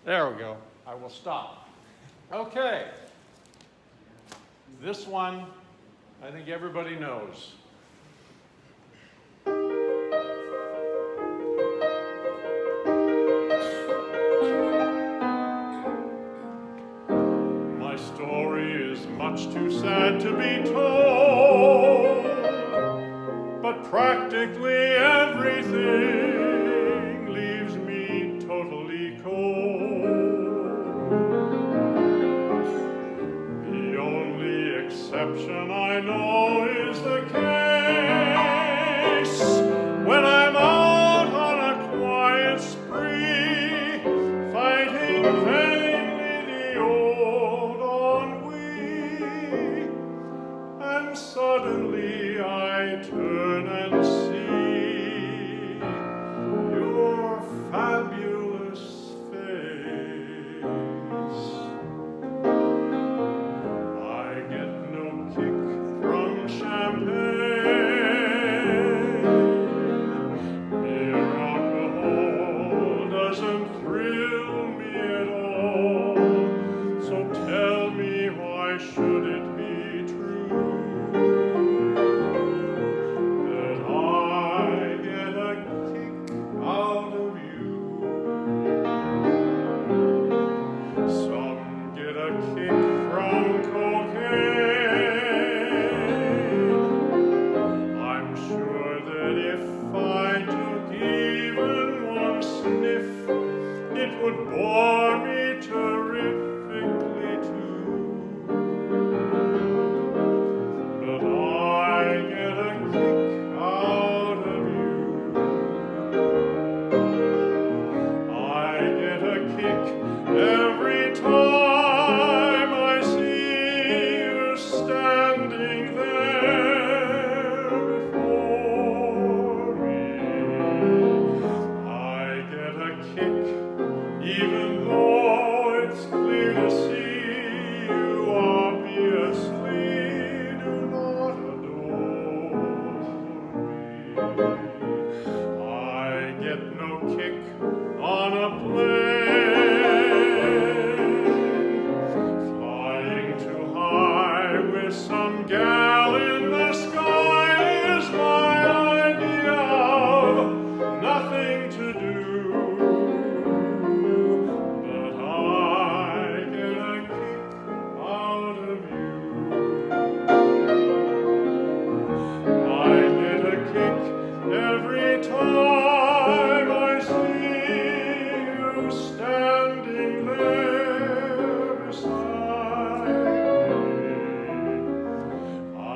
There we go. I will stop. Okay. This one, I think everybody knows. My story is much too sad to be told, but practically everything leaves me totally cold. The only exception I know is the case when I'm out on a quiet spree, fighting vainly the old ennui, and suddenly I turn and see your fabulous face. I get no kick from champagne. Mere alcohol doesn't thrill me at all. So tell me, why should it be true that I get a kick out of you? Some get a kick from cocaine. I'm sure that if I took even one sniff, it would bore me terrifically too. But I get a kick out of you. I get a kick every time I see you standing there before me. I get a kick even though it's clear to see you obviously do not adore me. I get no kick on a plane, flying too high with some gal in the sky is my idea of nothing to do. But I get a kick out of you. I get a kick every time I see you standing there beside me. I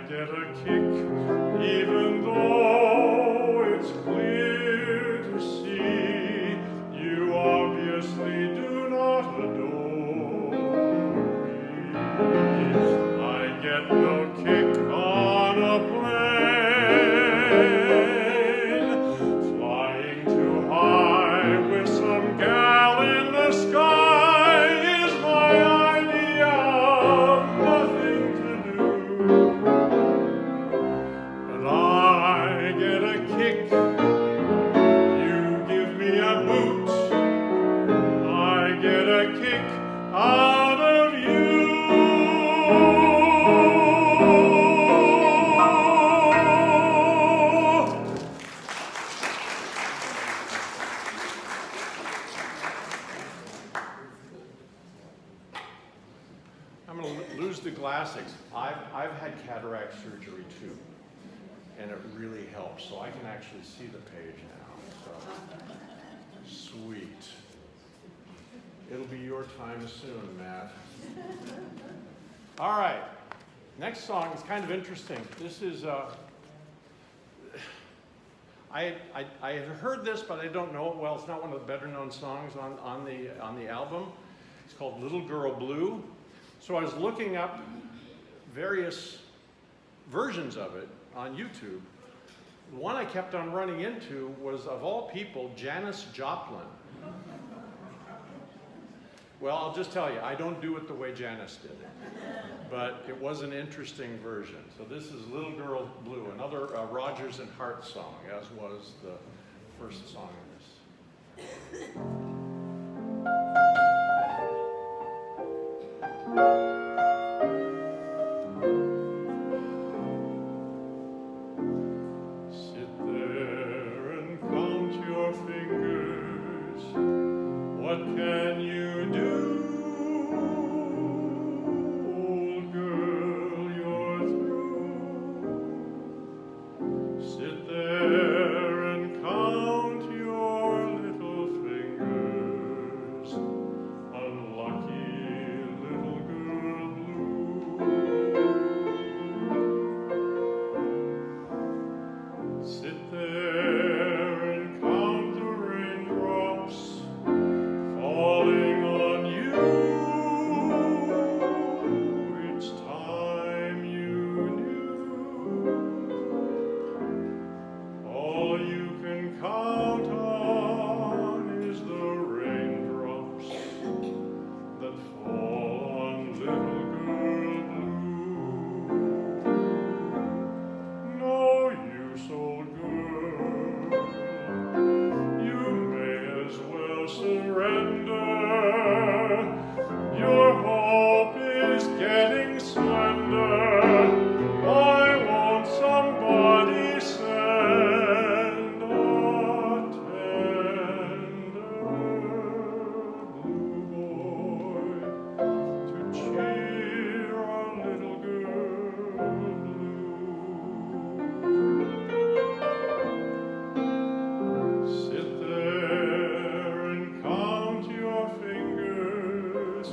get a kick even though it's clear to see you obviously do not adore me. I get no kick on a plane, flying too high with some gal in the sky is my idea of nothing to do. But I get a kick, you give me a boot, I get a kick out of you. I'm going to lose the classics. I've had cataract surgery too, and it really helps. So I can actually see the page now. So sweet. It'll be your time soon, Matt. All right. Next song is kind of interesting. This is I had heard this, but I don't know it well. It's not one of the better known songs on the album. It's called Little Girl Blue. So I was looking up various versions of it on YouTube. The one I kept on running into was, of all people, Janis Joplin. Well, I'll just tell you, I don't do it the way Janis did it. But it was an interesting version. So this is Little Girl Blue, another Rodgers and Hart song, as was the first song in this. What can you do? Old girl, you're through. Sit there and count your little fingers. Unlucky little girl blue. Sit there and count the raindrops falling on you. Each time you knew. All you can count on is the raindrops that fall on little girl blue. No use, old girl, you may as well surrender. Your hope is getting slender. Why won't somebody send a tender blue boy to cheer our little girl blue? Sit there and count your fingers.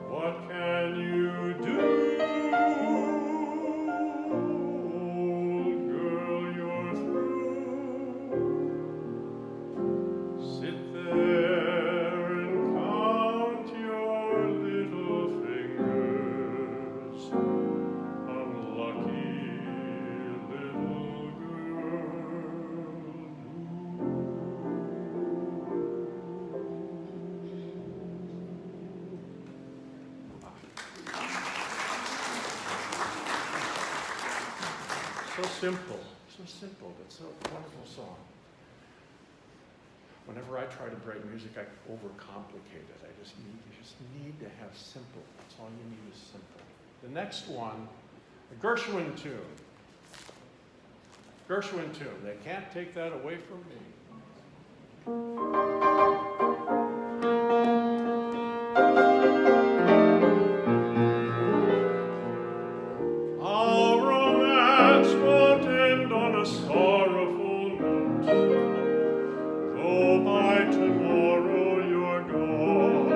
What can you do? Old girl, you're through. Sit there and count your little fingers. Unlucky little girl so simple, but so wonderful song. Whenever I try to write music, I overcomplicate it. You just need to have simple. That's all you need is simple. The next one, the Gershwin tune. Gershwin tune. They can't take that away from me. Our romance won't end on a sorrowful note, though by tomorrow you're gone.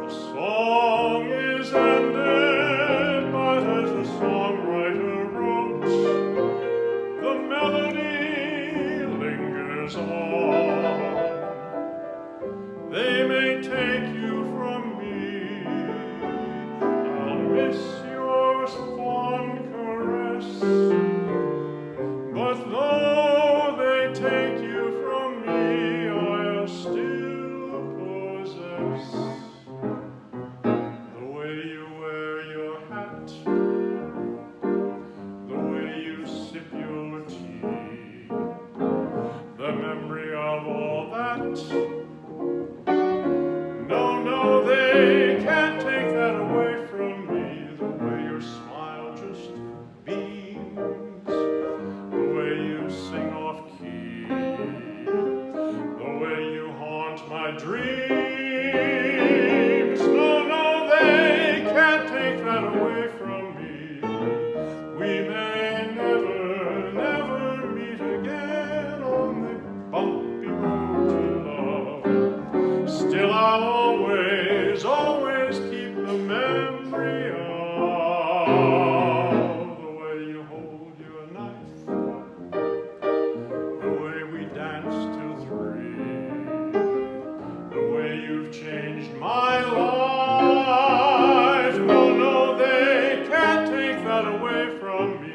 The song is ended, but as the songwriter wrote, the melody lingers on. They may take you from me, I'll miss your fond caress, but though they take you from me, I'll still possess the way you wear your hat, the way you sip your tea, the memory of all that. No, they can't take that away from me. The way your smile just beams, the way you sing off key, the way you haunt my dreams. No, they can't take that away from me. We may never meet again on the bumpy road to love. Still I'll always keep the memory of the way you hold your knife, the way we danced till 3, the way you've changed my life. No, they can't take that away from me.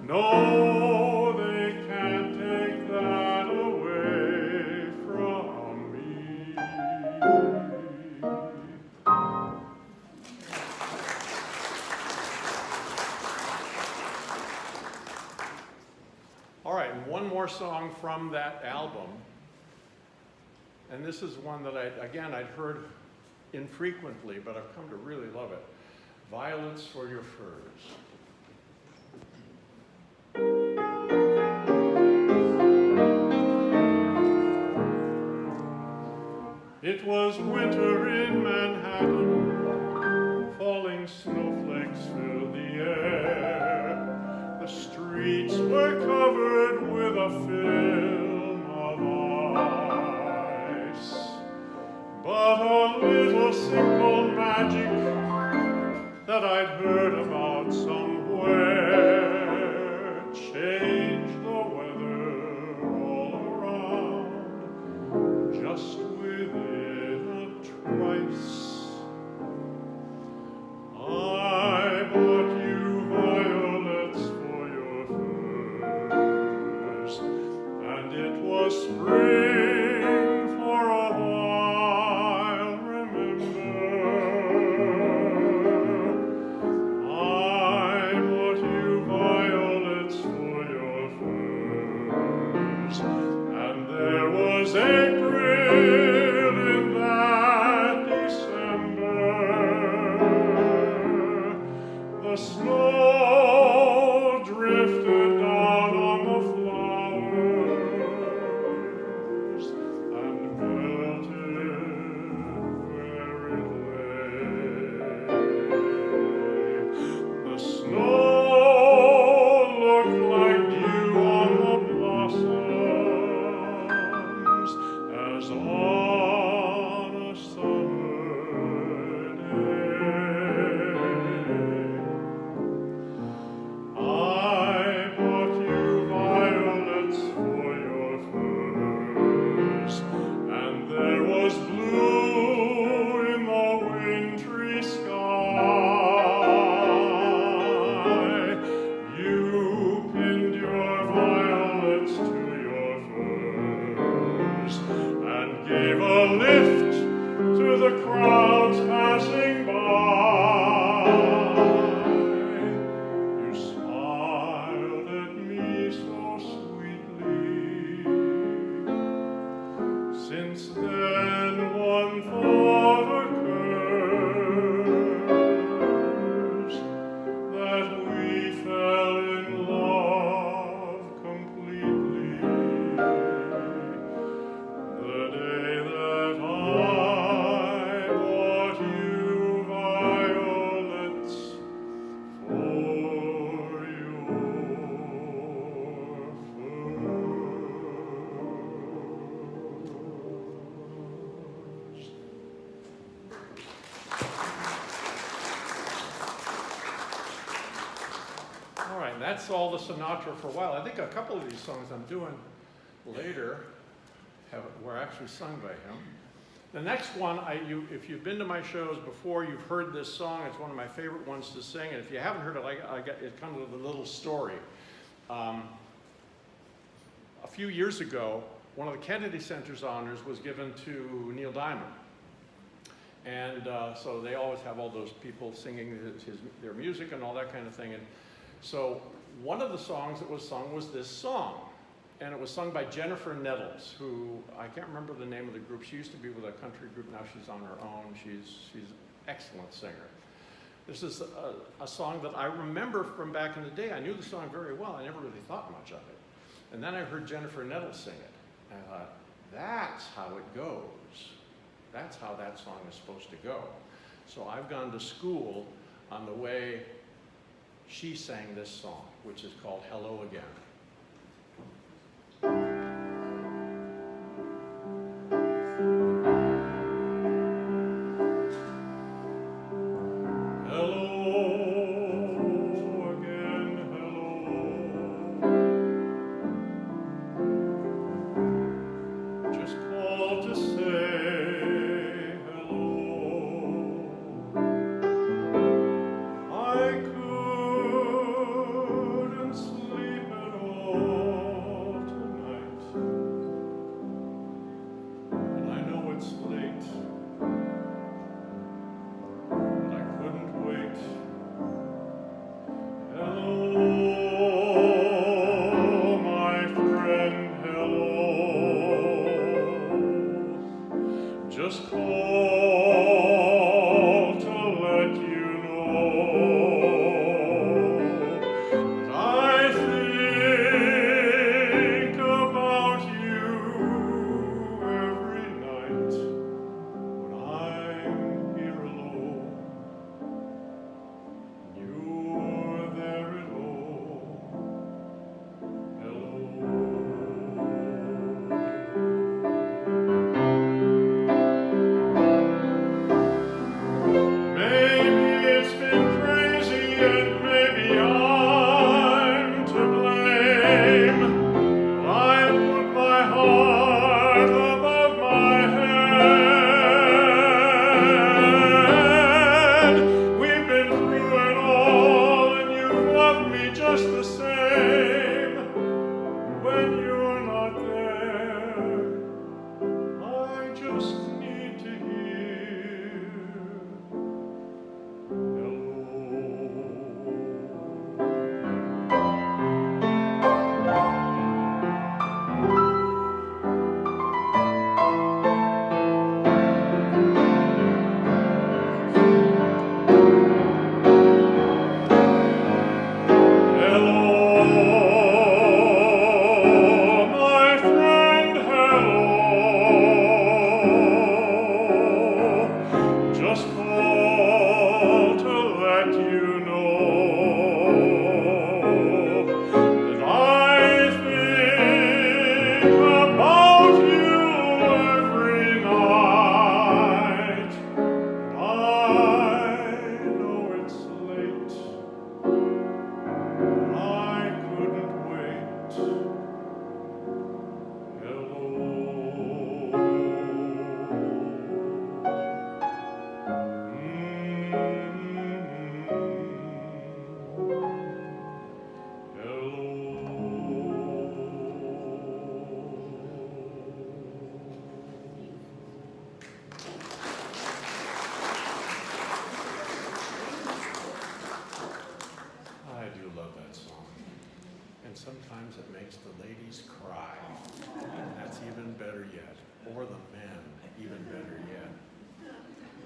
No, they can't take that away from me. All right, and one more song from that album. And this is one that I'd heard infrequently, but I've come to really love it. Violets for Your Furs. It was winter in Manhattan, falling snowflakes filled the air. The streets were covered with a film of ice. But a little simple magic that I'd heard about somewhere changed the weather all around just within a trice. I bought you violets for your furs, and it was spring for a while, remember. I bought you violets for your furs, and there was April in that December. The snow drifted down on the flowers and melted where it lay. The snow looked like dew on the blossoms as on a summer day. I bought you violets for your furs, and there was blue in the wintry sky. You pinned your violets to your furs and gave a lift to the crowds passing by. You smiled at me so sweetly. Since then, one thought occurs, that we fell in love completely. The day that I bought you violets for your furs. All right, that's all the Sinatra for a while. I think a couple of these songs I'm doing later were actually sung by him. The next one, if you've been to my shows before, you've heard this song. It's one of my favorite ones to sing. And if you haven't heard it, it comes with a little story. A few years ago, one of the Kennedy Center's honors was given to Neil Diamond. And so they always have all those people singing their music and all that kind of thing. And so one of the songs that was sung was this song. And it was sung by Jennifer Nettles, who, I can't remember the name of the group. She used to be with a country group. Now she's on her own. She's an excellent singer. This is a song that I remember from back in the day. I knew the song very well. I never really thought much of it. And then I heard Jennifer Nettles sing it. And I thought, that's how it goes. That's how that song is supposed to go. So I've gone to school on the way she sang this song, which is called Hello Again. I couldn't sleep at all.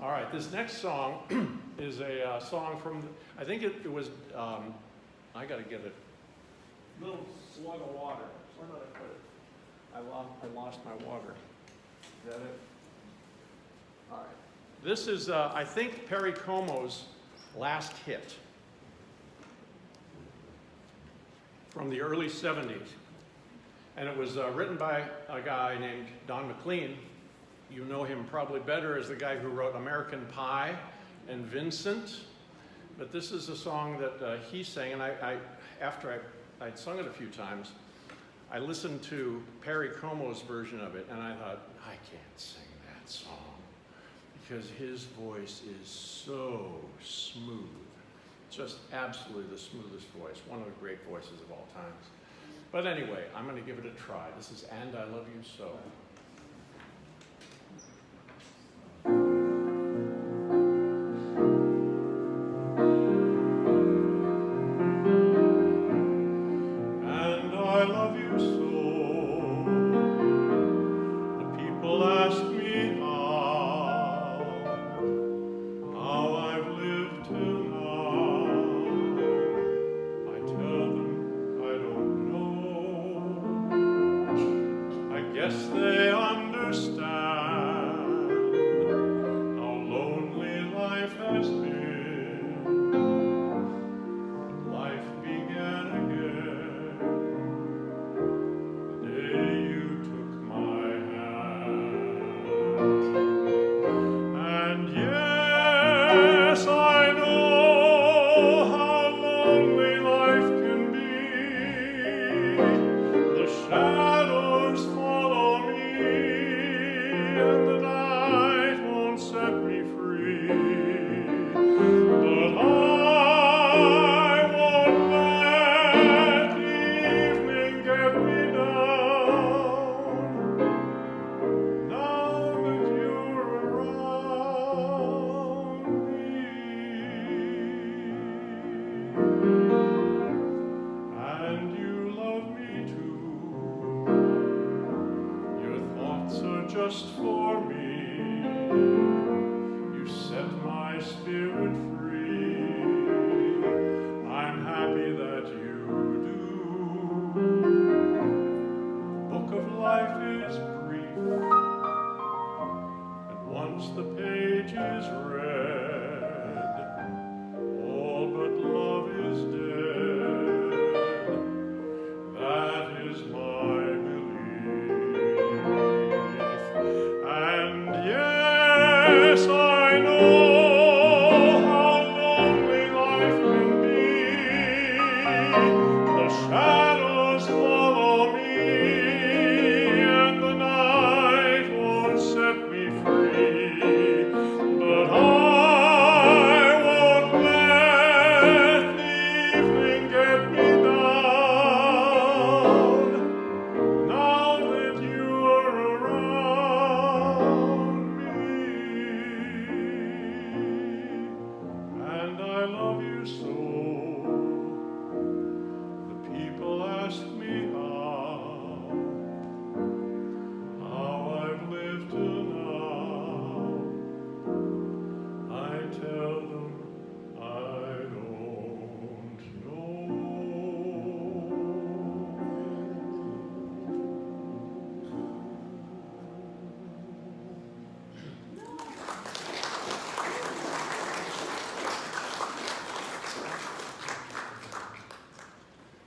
All right, this next song is a song from, I think it was, I got to get a little slug of water. Where did I put it? I lost my water. Is that it? All right. This is, I think, Perry Como's last hit from the early 70s. And it was written by a guy named Don McLean. You know him probably better as the guy who wrote American Pie and Vincent. But this is a song that he sang, and after I'd sung it a few times, I listened to Perry Como's version of it, and I thought, I can't sing that song because his voice is so smooth. Just absolutely the smoothest voice, one of the great voices of all times. But anyway, I'm going to give it a try. This is And I Love You So.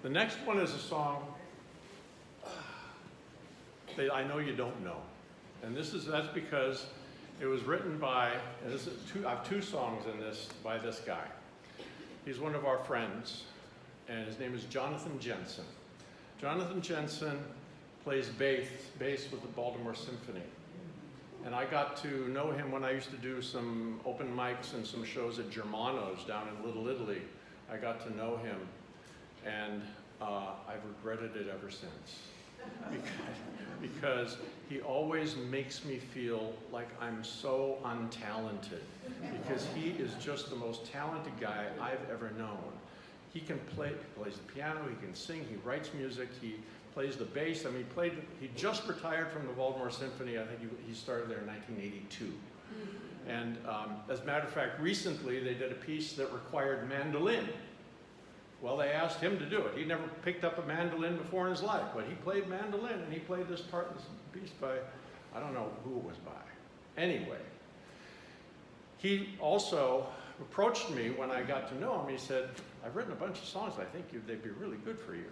The next one is a song that I know you don't know. And that's because it was written by, and I have two songs in this by this guy. He's one of our friends, and his name is Jonathan Jensen. Jonathan Jensen plays bass with the Baltimore Symphony. And I got to know him when I used to do some open mics and some shows at Germano's down in Little Italy. I got to know him, and I've regretted it ever since. Because he always makes me feel like I'm so untalented, because he is just the most talented guy I've ever known. He plays the piano, he can sing, he writes music, he plays the bass. I mean, he just retired from the Baltimore Symphony. I think he started there in 1982. And as a matter of fact, recently they did a piece that required mandolin. Well, they asked him to do it. He never picked up a mandolin before in his life, but he played mandolin, and he played this part in this piece by, I don't know who it was by. Anyway, he also approached me when I got to know him. He said, I've written a bunch of songs. I think they'd be really good for you.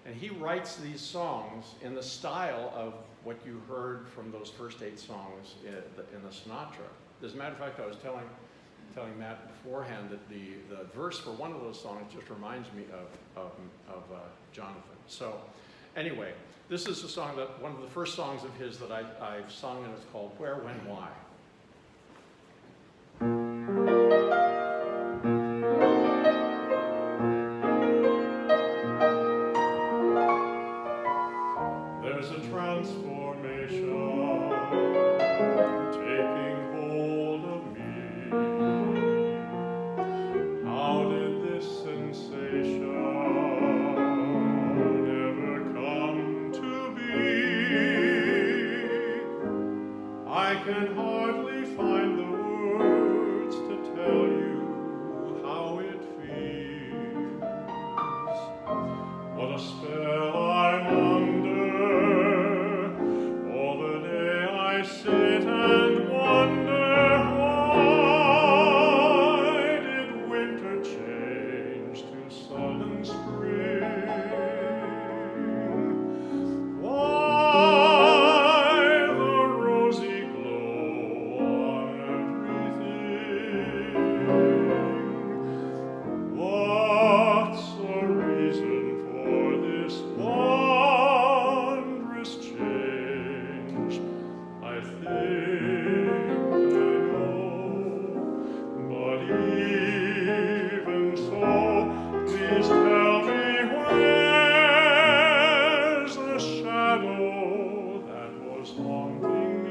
And he writes these songs in the style of what you heard from those first 8 songs in the Sinatra. As a matter of fact, I was telling Matt beforehand that the verse for one of those songs just reminds me of Jonathan. So anyway, this is a song that, one of the first songs of his that I've sung, and it's called Where, When, Why. There's a transformation taking hold of me. How did this sensation ever come to be? I can hardly find the words to tell you how it feels. What a spell I'm under. All the day I sit and wonder, why did winter change to sudden spring? Why the rosy glow on everything? What's the reason for this wondrous change? I think I know, but even so, please tell me, where's the shadow that was haunting me?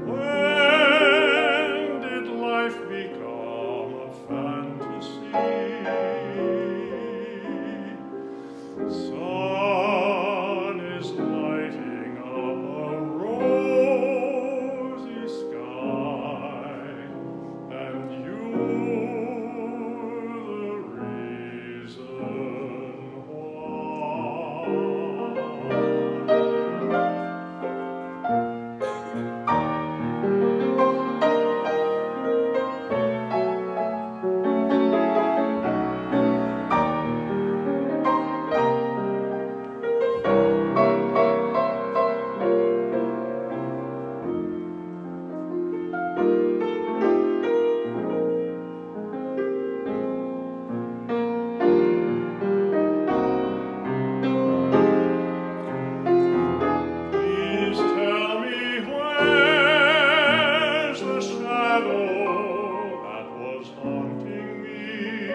When did life become a fantasy? Sun is lighting up a rosy sky, and you're the reason Please tell me, where's the shadow that was haunting me?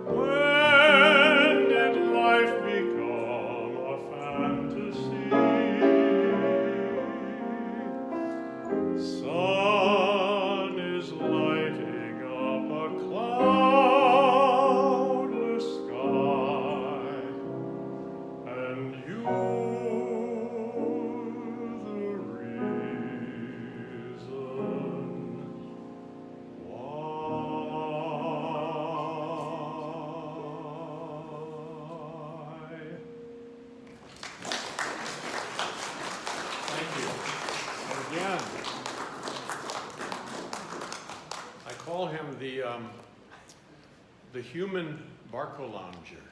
When did life become a fantasy? Sun is lighting up a cloudless sky, and you're the reason why. Thank you. And again, I call him the human Barcalounger,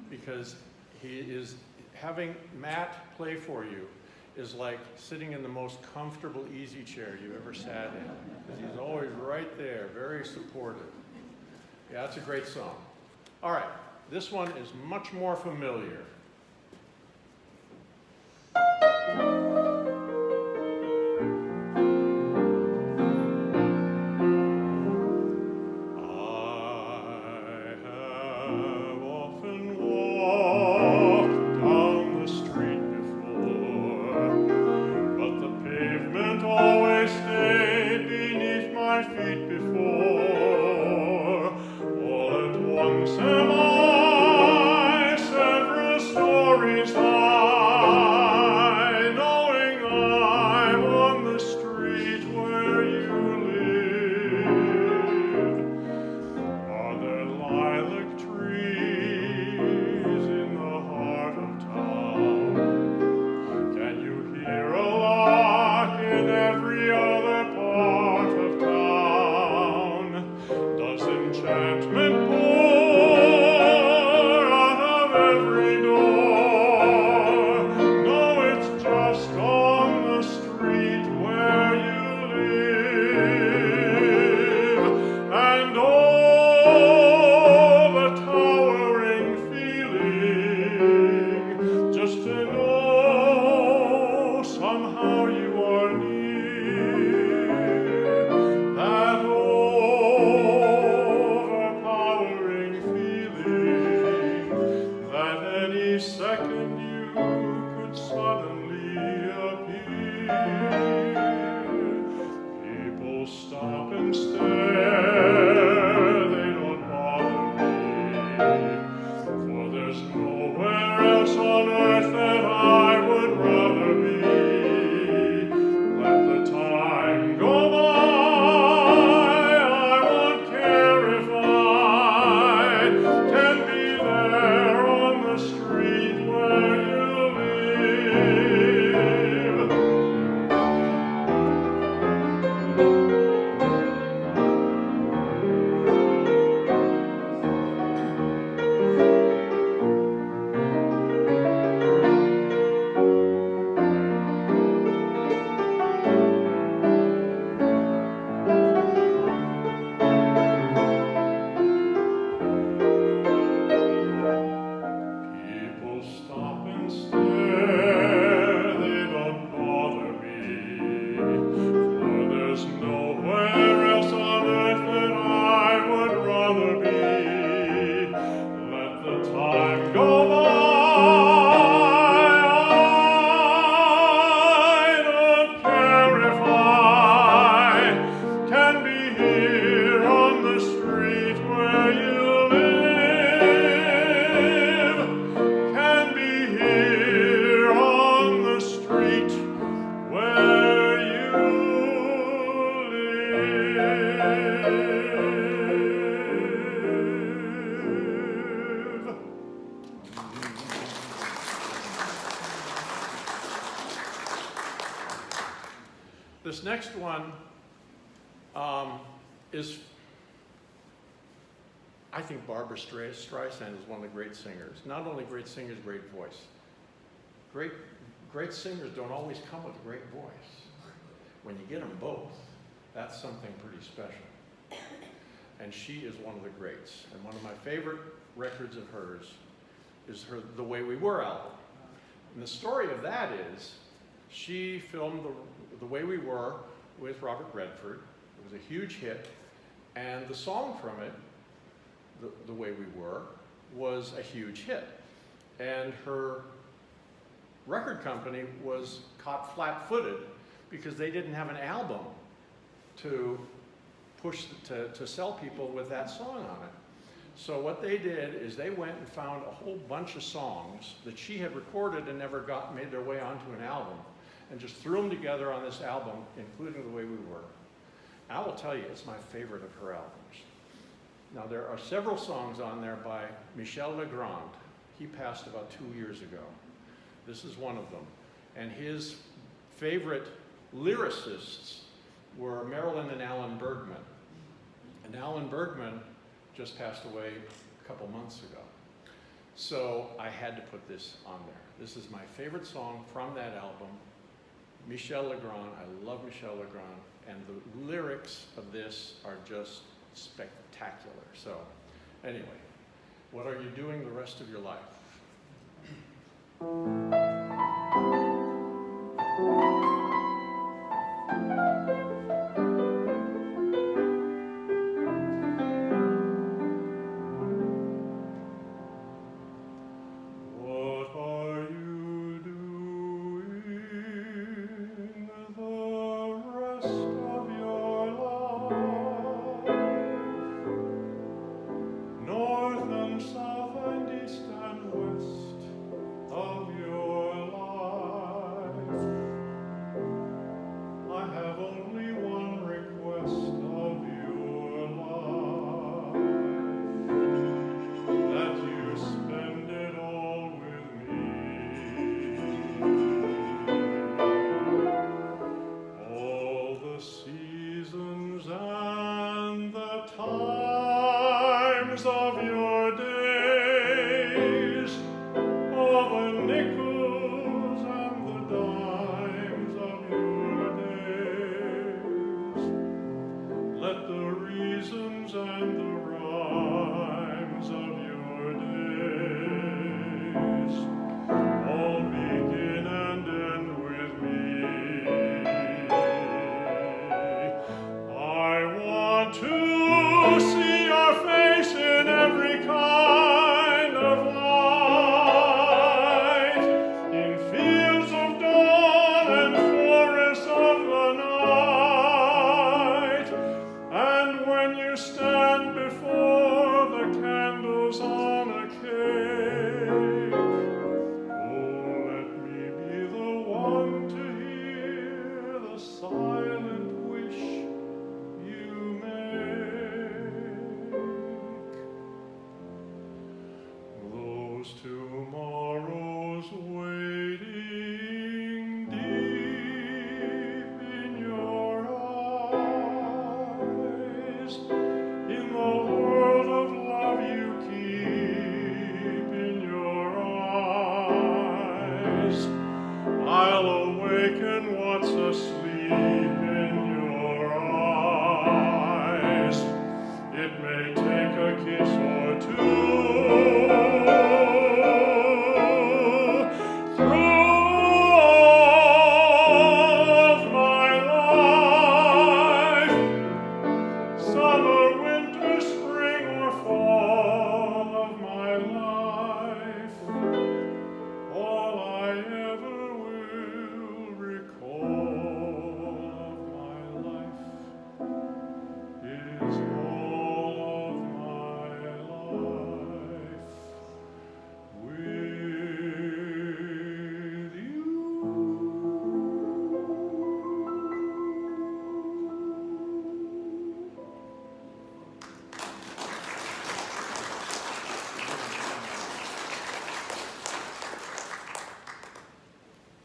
because he is, having Matt play for you is like sitting in the most comfortable easy chair you ever sat in. Because he's always right there, very supportive. Yeah, it's a great song. All right, this one is much more familiar. I have often walked down the street before, but the pavement always stayed beneath my feet before. All at once am I, severus This next one is, I think Barbra Streisand is one of the great singers. Not only great singers, great voice. Great singers don't always come with a great voice. When you get them both, that's something pretty special. And she is one of the greats. And one of my favorite records of hers is her The Way We Were album. And the story of that is, she filmed The Way We Were with Robert Redford. It was a huge hit. And the song from it, The Way We Were, was a huge hit. And her record company was caught flat-footed because they didn't have an album to push, to sell people with that song on it. So what they did is they went and found a whole bunch of songs that she had recorded and never made their way onto an album, and just threw them together on this album, including The Way We Were. And I will tell you, it's my favorite of her albums. Now, there are several songs on there by Michel Legrand. He passed about 2 years ago. This is one of them. And his favorite lyricists were Marilyn and Alan Bergman. And Alan Bergman just passed away a couple months ago. So I had to put this on there. This is my favorite song from that album, Michel Legrand. I love Michel Legrand. And the lyrics of this are just spectacular. So anyway, what are you doing the rest of your life?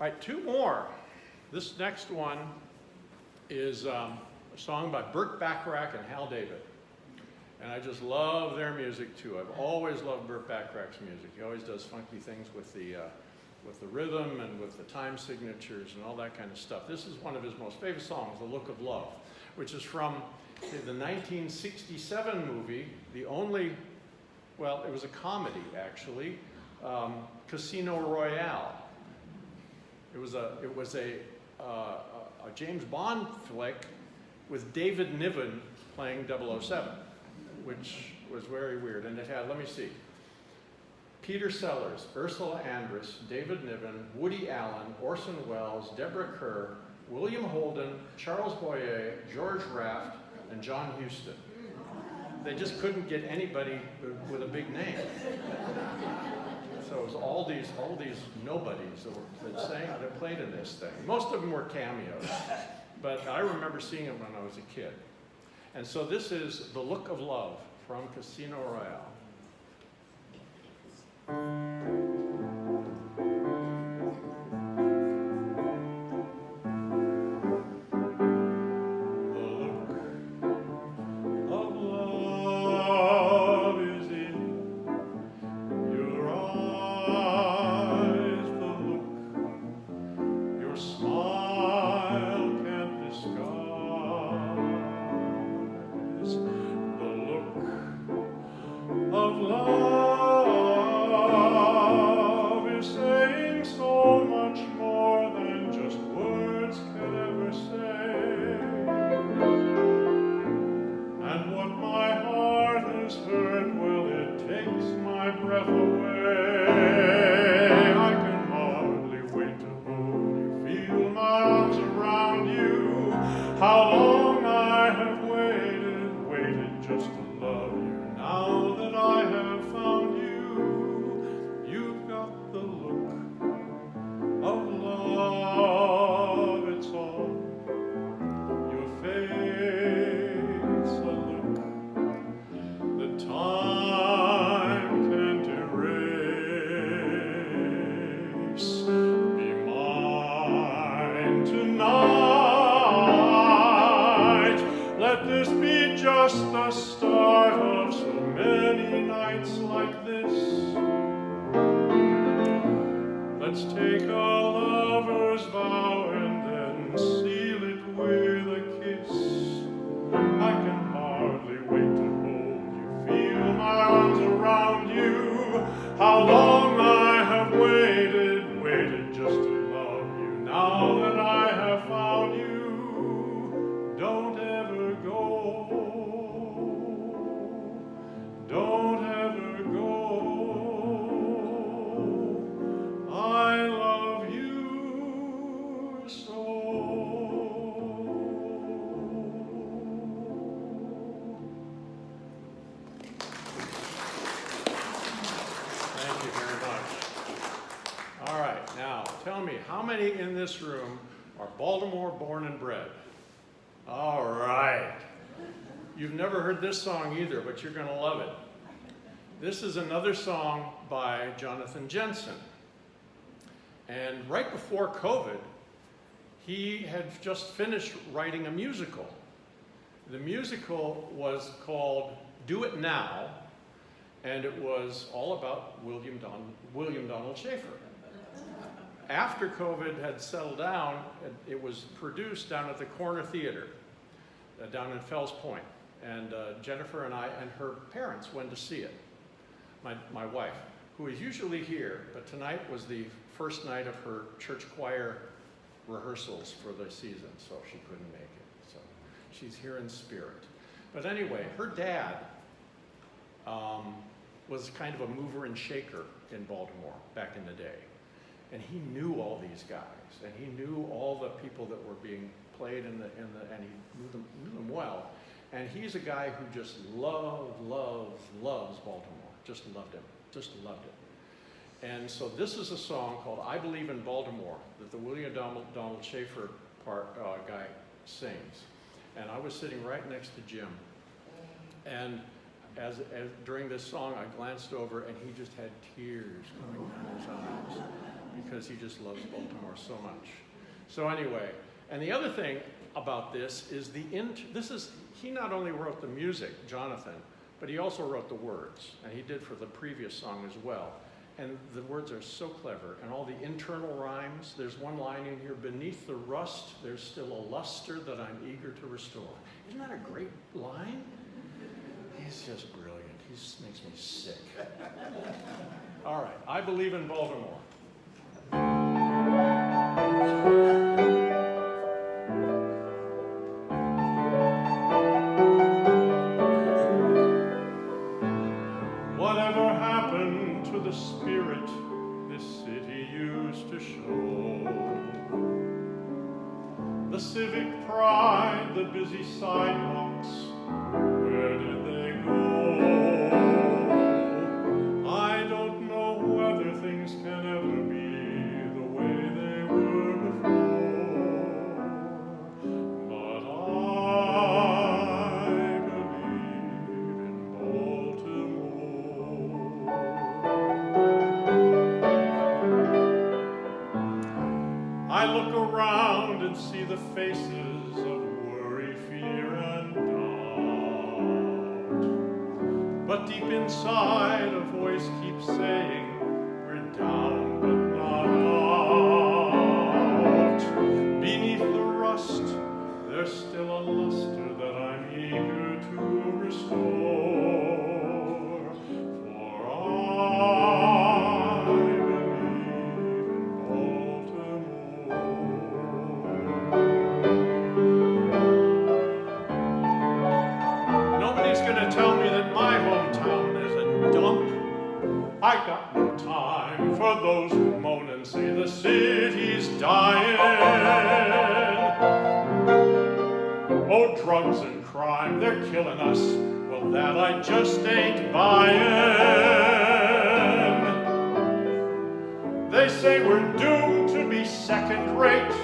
All right, two more. This next one is a song by Burt Bacharach and Hal David. And I just love their music too. I've always loved Burt Bacharach's music. He always does funky things with the rhythm and with the time signatures and all that kind of stuff. This is one of his most famous songs, The Look of Love, which is from the 1967 movie, the only, well, it was a comedy actually, Casino Royale. It was a James Bond flick with David Niven playing 007, which was very weird. And it had, let me see, Peter Sellers, Ursula Andress, David Niven, Woody Allen, Orson Welles, Deborah Kerr, William Holden, Charles Boyer, George Raft, and John Huston. They just couldn't get anybody with a big name. So it was all these nobodies that played in this thing. Most of them were cameos, but I remember seeing them when I was a kid. And so this is The Look of Love from Casino Royale. Tell me, how many in this room are Baltimore born and bred? All right. You've never heard this song either, but you're going to love it. This is another song by Jonathan Jensen. And right before COVID, he had just finished writing a musical. The musical was called Do It Now, and it was all about William Donald Schaefer. After COVID had settled down, it was produced down at the Corner Theater, down in Fells Point. And Jennifer and I and her parents went to see it. My wife, who is usually here, but tonight was the first night of her church choir rehearsals for the season, so she couldn't make it. So she's here in spirit. But anyway, her dad was kind of a mover and shaker in Baltimore back in the day. And he knew all these guys, and he knew all the people that were being played and he knew them well. And he's a guy who just loves Baltimore. Just loved it. And so this is a song called I Believe in Baltimore that the William Donald Schaefer guy sings. And I was sitting right next to Jim. And as during this song, I glanced over and he just had tears coming down his eyes because he just loves Baltimore so much. So anyway, and the other thing, about this is he not only wrote the music, Jonathan, but he also wrote the words, and he did for the previous song as well. And the words are so clever, and all the internal rhymes. There's one line in here, beneath the rust, there's still a luster that I'm eager to restore. Isn't that a great line? He's just brilliant. He makes me sick. All right, I Believe in Baltimore. Whatever happened to the spirit this city used to show? The civic pride, the busy sidewalks, where did they go? I don't know whether things can ever be the way they were before, but I believe in Baltimore. I look around and see the faces of worry, fear, and doubt. But deep inside, a voice keeps saying, we're down but not out. Beneath the rust, there's still a luster that I'm eager to restore. For I believe in Baltimore. Nobody's gonna tell me that my hometown is a dump. I got no time for those who moan and say the city's dying. Oh, drugs and crime, they're killing us. Well, that I just ain't buying. They say we're doomed to be second rate.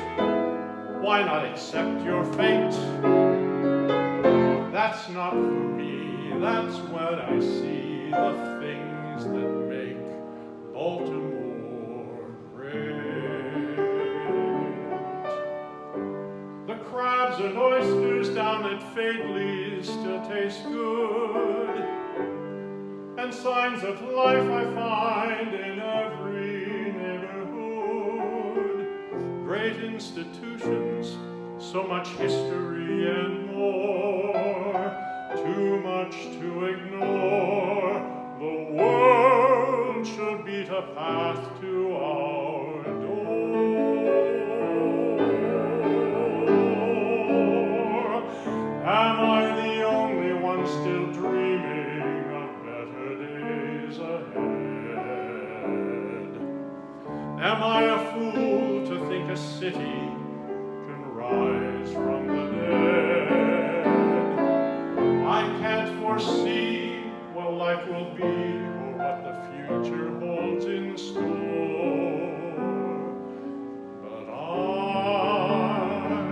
Why not accept your fate? That's not for me, that's what I see, the things that make Baltimore great. The crabs and oysters down at Fadley's still taste good, and signs of life I find in every neighborhood. Great institutions, so much history and more, too much to ignore. The world should beat a path to our door. Am I the only one still dreaming of better days ahead? Am I a fool to think a city can rise from the dead? I can't foresee what life will be or what the future holds in store, but I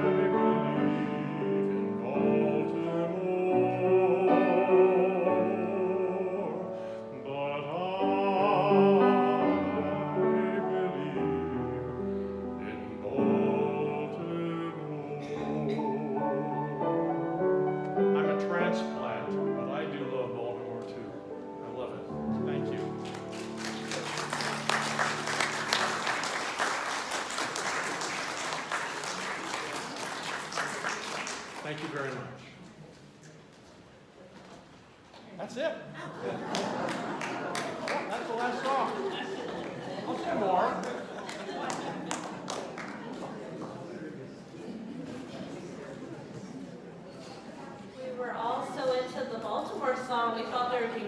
believe in Baltimore, but I believe in Baltimore. I'm a transplant, but I do love Baltimore too. I love it. Thank you. Thank you very much. That's it. That's the last song. I'll say more. We were all so into the Baltimore song, we thought there would be